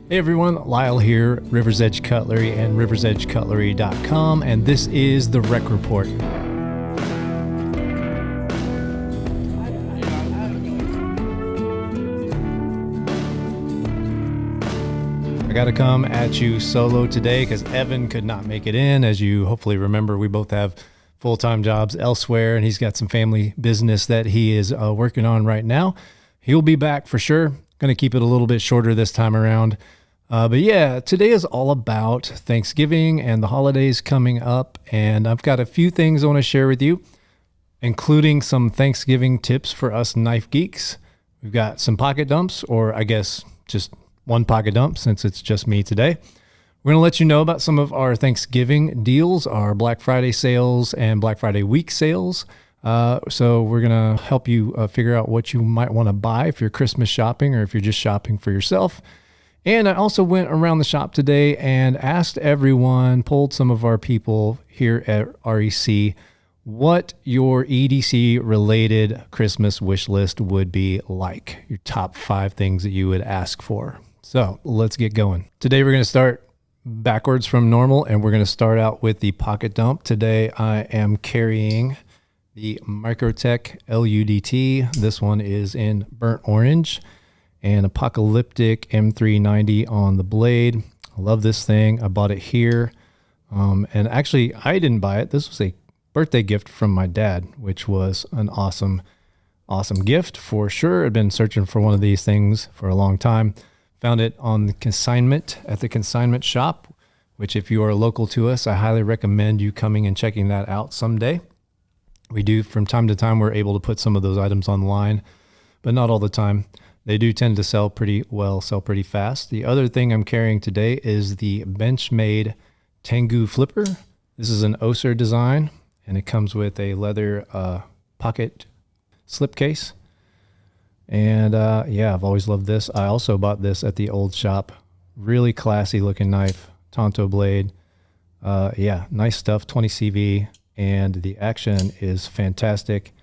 Hey everyone, Lyle here, River's Edge Cutlery and riversedgecutlery.com, and this is the Rec Report. I got to come at you solo today because Evan could not make it in. As you hopefully remember, we both have full-time jobs elsewhere, and he's got some family business that he is working on right now. He'll be back for sure. Going to keep it a little bit shorter this time around. But yeah, today is all about Thanksgiving and the holidays coming up. And I've got a few things I want to share with you, including some Thanksgiving tips for us knife geeks. We've got some pocket dumps, or I guess just one pocket dump since it's just me today. We're going to let you know about some of our Thanksgiving deals, our Black Friday sales and Black Friday week sales. So we're going to help you figure out what you might want to buy if you're Christmas shopping or if you're just shopping for yourself. And I also went around the shop today and asked everyone, polled some of our people here at REC, what your EDC related Christmas wish list would be like, your top 5 things that you would ask for. So let's get going. Today we're going to start backwards from normal, and we're going to start out with the pocket dump. Today I am carrying the Microtech LUDT. This one is in burnt orange and Apocalyptic M390 on the blade. I love this thing. I bought it here. And actually, I didn't buy it. This was a birthday gift from my dad, which was an awesome gift for sure. I'd been searching for one of these things for a long time. Found it on the consignment at the consignment shop, which if you are local to us, I highly recommend you coming and checking that out someday. We do, from time to time, we're able to put some of those items online, but not all the time. They do tend to sell pretty well, sell pretty fast. The other thing I'm carrying today is the Benchmade Tengu Flipper. This is an Oser design, and it comes with a leather pocket slipcase. And yeah, I've always loved this. I also bought this at the old shop. Really classy looking knife, Tonto blade. Yeah, nice stuff, 20 CV, and the action is fantastic,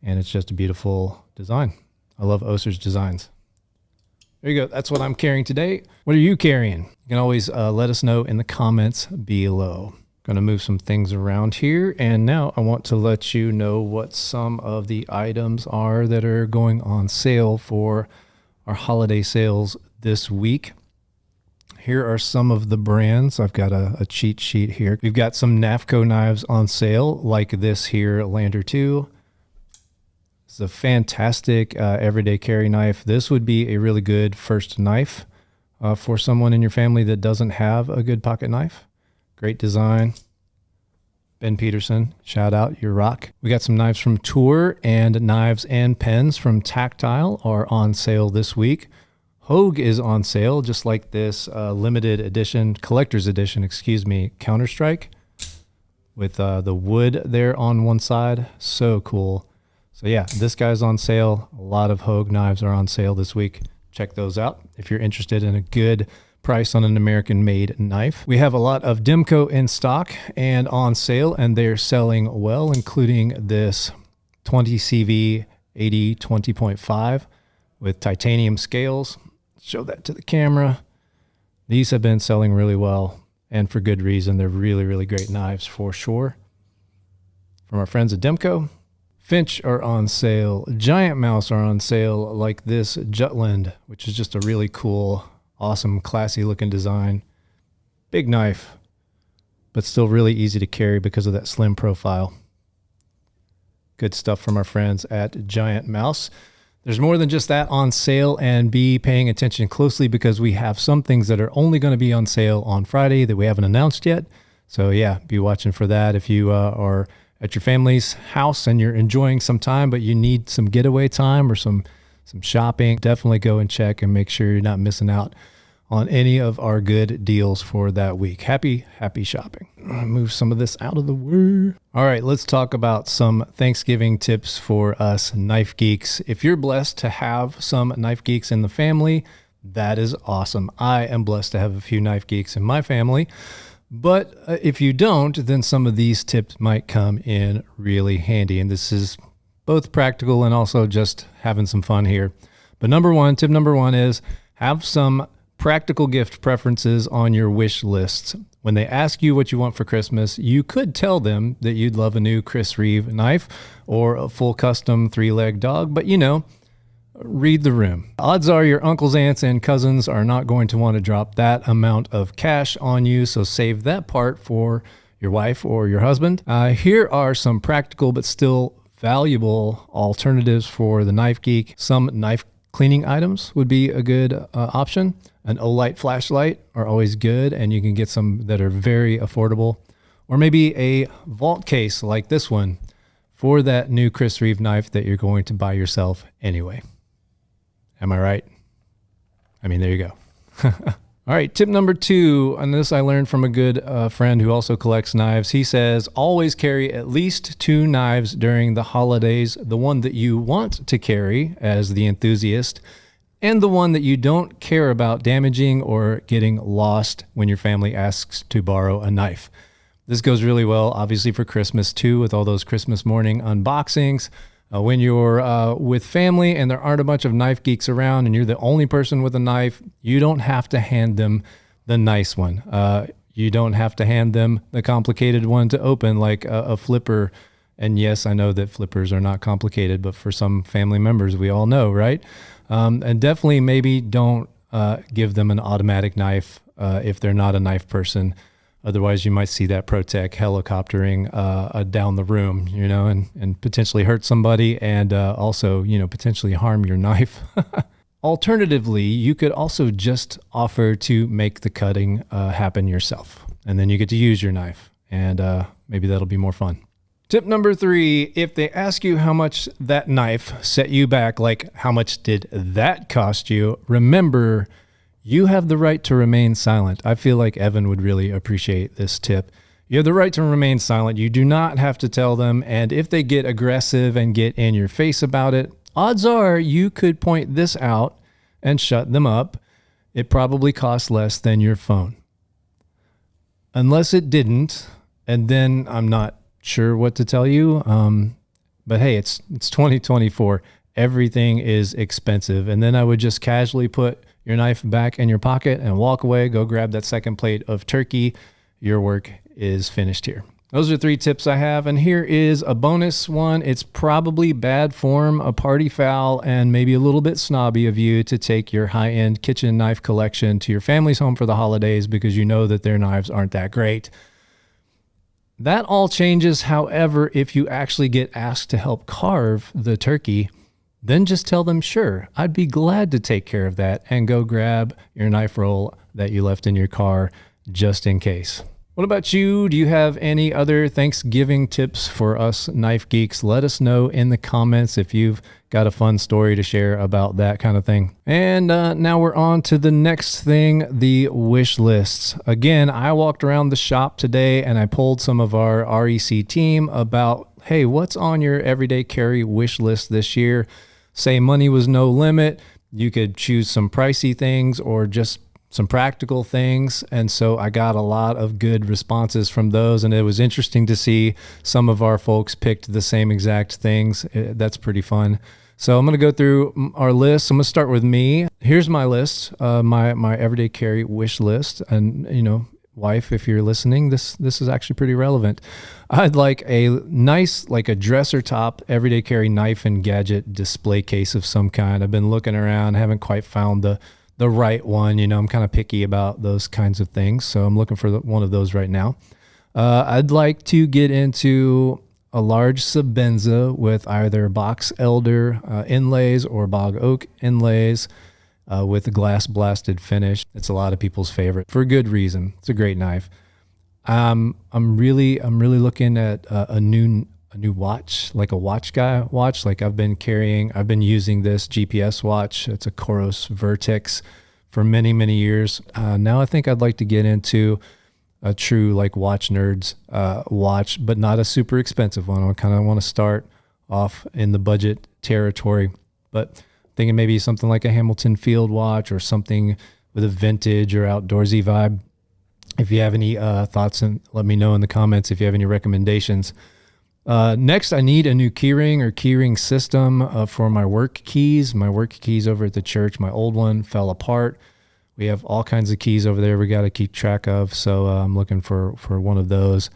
and it's just a beautiful design. I love Oser's designs. There you go. That's what I'm carrying today. What are you carrying? You can always let us know in the comments below. Going to move some things around here. And now I want to let you know what some of the items are that are going on sale for our holiday sales this week. Here are some of the brands. I've got a cheat sheet here. We've got some NAFCO knives on sale, like this here, Lander 2. It's a fantastic everyday carry knife. This would be a really good first knife for someone in your family that doesn't have a good pocket knife. Great design. Ben Peterson, shout out, you rock. We got some knives from Tour, and knives and pens from Tactile are on sale this week. Hogue is on sale, just like this limited edition, collector's edition, Counter-Strike with the wood there on one side. So cool. So yeah, this guy's on sale. A lot of Hogue knives are on sale this week. Check those out if you're interested in a good price on an American-made knife. We have a lot of Demco in stock and on sale, and they're selling well, including this 20 CV 80 20.5 with titanium scales. Show that to the camera. These have been selling really well, and for good reason. They're really, really great knives for sure. From our friends at Demco. Finch are on sale. Giant Mouse are on sale, like this Jutland, which is just a really cool, awesome, classy looking design. Big knife, but still really easy to carry because of that slim profile. Good stuff from our friends at Giant Mouse. There's more than just that on sale, and be paying attention closely because we have some things that are only going to be on sale on Friday that we haven't announced yet. So yeah, be watching for that. If you are at your family's house and you're enjoying some time, but you need some getaway time or some shopping, definitely go and check and make sure you're not missing out on any of our good deals for that week. Happy shopping. Move some of this out of the way. All right, let's talk about some Thanksgiving tips for us knife geeks. If you're blessed to have some knife geeks in the family, that is awesome. I am blessed to have a few knife geeks in my family. But if you don't, then some of these tips might come in really handy. And this is both practical and also just having some fun here. But tip number one is have some practical gift preferences on your wish lists. When they ask you what you want for Christmas, you could tell them that you'd love a new Chris Reeve knife or a full custom 3-leg dog, but read the room. Odds are your uncles, aunts, and cousins are not going to want to drop that amount of cash on you, so save that part for your wife or your husband. Here are some practical but still valuable alternatives for the knife geek. Some knife cleaning items would be a good option. An Olight flashlight are always good, and you can get some that are very affordable. Or maybe a vault case like this one for that new Chris Reeve knife that you're going to buy yourself anyway. Am I right? I mean, there you go. All right, tip number 2, and this I learned from a good friend who also collects knives. He says, always carry at least 2 knives during the holidays, the one that you want to carry as the enthusiast, and the one that you don't care about damaging or getting lost when your family asks to borrow a knife. This goes really well, obviously, for Christmas too, with all those Christmas morning unboxings. When you're with family and there aren't a bunch of knife geeks around and you're the only person with a knife, you don't have to hand them the nice one. You don't have to hand them the complicated one to open like a flipper. And yes, I know that flippers are not complicated, but for some family members, we all know, right? And definitely maybe don't give them an automatic knife if they're not a knife person. Otherwise, you might see that ProTech helicoptering down the room, and potentially hurt somebody and also, potentially harm your knife. Alternatively, you could also just offer to make the cutting happen yourself. And then you get to use your knife, and maybe that'll be more fun. Tip number 3, if they ask you how much that knife set you back, like how much did that cost you, remember, you have the right to remain silent. I feel like Evan would really appreciate this tip. You have the right to remain silent. You do not have to tell them. And if they get aggressive and get in your face about it, odds are you could point this out and shut them up. It probably costs less than your phone. Unless it didn't, and then I'm not sure what to tell you. But hey, it's 2024. Everything is expensive. And then I would just casually put your knife back in your pocket and walk away, go grab that second plate of turkey. Your work is finished here. Those are 3 tips I have. And here is a bonus one. It's probably bad form, a party foul, and maybe a little bit snobby of you to take your high-end kitchen knife collection to your family's home for the holidays because you know that their knives aren't that great. That all changes, however, if you actually get asked to help carve the turkey. Then just tell them, sure, I'd be glad to take care of that, and go grab your knife roll that you left in your car just in case. What about you? Do you have any other Thanksgiving tips for us knife geeks? Let us know in the comments if you've got a fun story to share about that kind of thing. And now we're on to the next thing, the wish lists. Again, I walked around the shop today and I pulled some of our REC team about, hey, what's on your everyday carry wish list this year? Say money was no limit. You could choose some pricey things or just some practical things. And so I got a lot of good responses from those. And it was interesting to see some of our folks picked the same exact things. That's pretty fun. So I'm going to go through our list. I'm going to start with me. Here's my list, my everyday carry wish list. And, wife, if you're listening, this is actually pretty relevant. I'd like a nice, like a dresser top, everyday carry knife and gadget display case of some kind. I've been looking around, haven't quite found the right one. I'm kind of picky about those kinds of things. So I'm looking for one of those right now. I'd like to get into a large Sebenza with either box elder inlays or bog oak inlays. With a glass blasted finish. It's a lot of people's favorite for good reason. It's a great knife. I'm really looking at a new watch, like a watch guy watch. Like I've been using this GPS watch. It's a Coros Vertex for many, many years. Now I think I'd like to get into a true like watch nerds watch, but not a super expensive one. I kind of want to start off in the budget territory, but thinking maybe something like a Hamilton Field watch or something with a vintage or outdoorsy vibe. If you have any thoughts, and let me know in the comments if you have any recommendations. Next, I need a new keyring or keyring system for my work keys. My work keys over at the church, my old one fell apart We have all kinds of keys over there we got to keep track of. So I'm looking for one of those.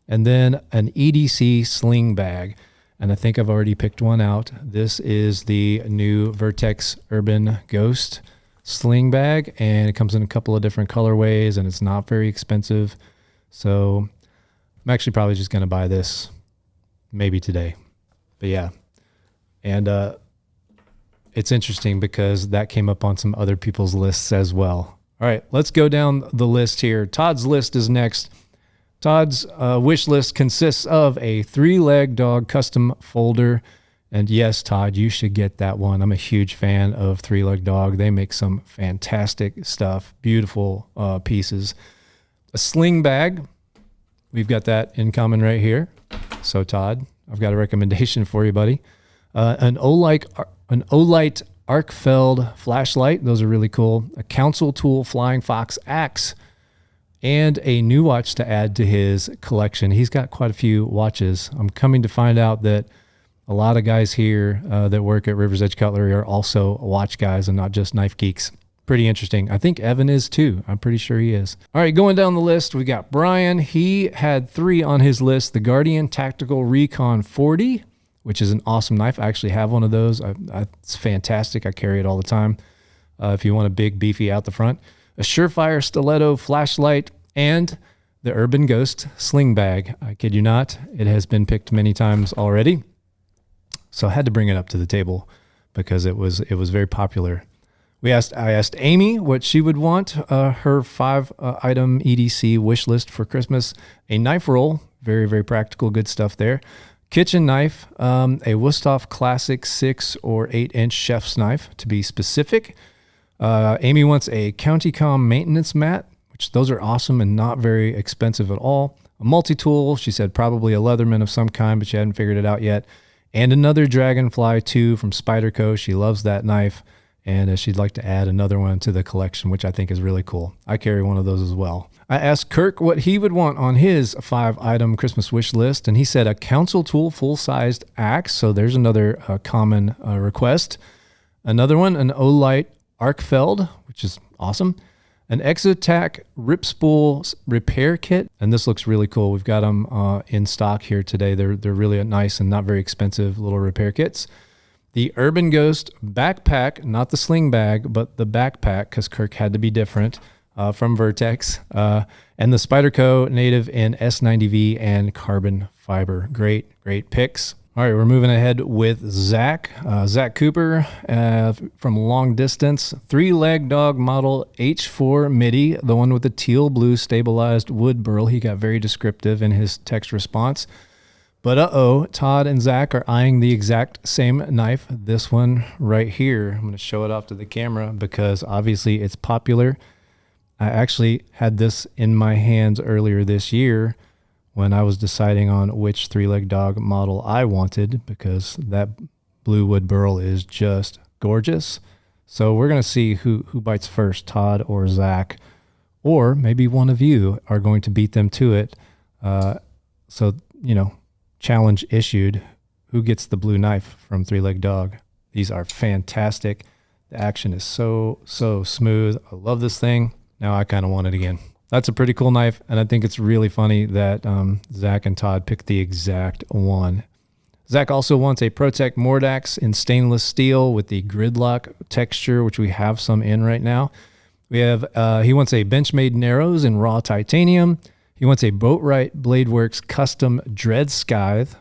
And then an EDC sling bag. And I think I've already picked one out. This is the new Vertex Urban Ghost sling bag, and it comes in a couple of different colorways, and it's not very expensive. So I'm actually probably just going to buy this maybe today. But yeah. And it's interesting because that came up on some other people's lists as well. All right, let's go down the list here. Todd's list is next. Todd's wish list consists of a 3-leg dog custom folder. And yes, Todd, you should get that one. I'm a huge fan of 3-leg dog. They make some fantastic stuff, beautiful pieces. A sling bag. We've got that in common right here. So Todd, I've got a recommendation for you, buddy. An Olight Arkfeld flashlight. Those are really cool. A Council Tool Flying Fox axe. And a new watch to add to his collection. He's got quite a few watches. I'm coming to find out that a lot of guys here that work at River's Edge Cutlery are also watch guys and not just knife geeks. Pretty interesting. I think Evan is too. I'm pretty sure he is. All right, going down the list, we got Brian. He had 3 on his list. The Guardian Tactical Recon 40, which is an awesome knife. I actually have one of those. It's fantastic. I carry it all the time. If you want a big, beefy out the front. A Surefire Stiletto flashlight, and the Urban Ghost sling bag. I kid you not. It has been picked many times already. So I had to bring it up to the table because it was very popular. I asked Amy what she would want, her 5-item EDC wish list for Christmas. A knife roll, very, very practical, good stuff there. Kitchen knife, a Wusthof Classic 6 or 8-inch chef's knife to be specific. Amy wants a CountyCom maintenance mat, which those are awesome and not very expensive at all. A multi-tool, she said probably a Leatherman of some kind, but she hadn't figured it out yet. And another Dragonfly 2 from Spyderco. She loves that knife, and she'd like to add another one to the collection, which I think is really cool. I carry one of those as well. I asked Kirk what he would want on his 5-item Christmas wish list, and he said a Council Tool full-sized axe. So there's another common request. Another one, an Olight Arkfeld, which is awesome. An Exotac Rip Spool repair kit, and this looks really cool. We've got them in stock here today. They're really nice and not very expensive little repair kits. The Urban Ghost backpack, not the sling bag, but the backpack, because Kirk had to be different, from Vertex. And the Spyderco Native in S90V and carbon fiber. Great picks. All right, we're moving ahead with Zach. Zach Cooper from Long Distance. 3-leg dog model H4 MIDI, the one with the teal blue stabilized wood burl. He got very descriptive in his text response. But Todd and Zach are eyeing the exact same knife. This one right here. I'm going to show it off to the camera because obviously it's popular. I actually had this in my hands earlier this year when I was deciding on which 3-leg dog model I wanted, because that blue wood burl is just gorgeous. So we're going to see who bites first, Todd or Zach, or maybe one of you are going to beat them to it. So, challenge issued. Who gets the blue knife from 3-leg dog? These are fantastic. The action is so smooth. I love this thing. Now I kind of want it again. That's a pretty cool knife, and I think it's really funny that Zach and Todd picked the exact one. Zach also wants a Protect Mordax in stainless steel with the gridlock texture, which we have some in right now. We have he wants a Benchmade Narrows in raw titanium. He wants a Boatwright Bladeworks custom dread scythe.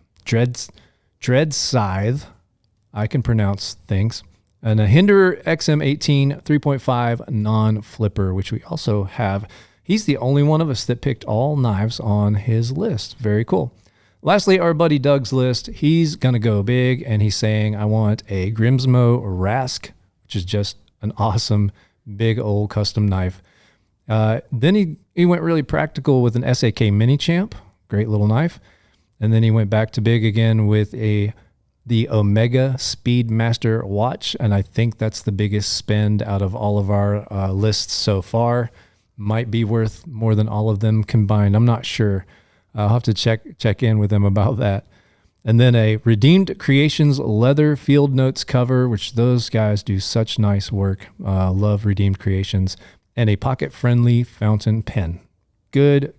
I can pronounce things. And a Hinderer XM18 3.5 non-flipper, which we also have. He's the only one of us that picked all knives on his list. Very cool. Lastly, our buddy Doug's list. He's going to go big, and he's saying, I want a Grimsmo Rask, which is just an awesome, big old custom knife. Then he went really practical with an SAK Mini Champ. Great little knife. And then he went back to big again with the Omega Speedmaster watch, and I think that's the biggest spend out of all of our lists so far. Might be worth more than all of them combined. I'm not sure. I'll have to check in with them about that. And then a Redeemed Creations leather Field Notes cover, which those guys do such nice work. Love Redeemed Creations. and a pocket-friendly fountain pen. Good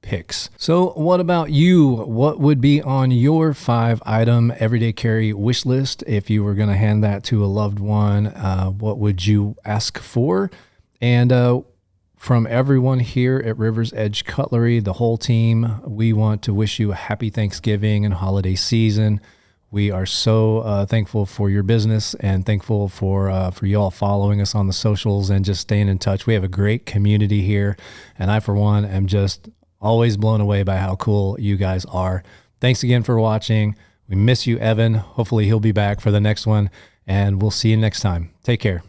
picks. So what about you? What would be on your 5-item everyday carry wish list if you were going to hand that to a loved one? What would you ask for? And from everyone here at River's Edge Cutlery, the whole team, we want to wish you a happy Thanksgiving and holiday season. We are so thankful for your business and thankful for you all following us on the socials and just staying in touch. We have a great community here, and I, for one, am just always blown away by how cool you guys are. Thanks again for watching. We miss you, Evan. Hopefully he'll be back for the next one, and we'll see you next time. Take care.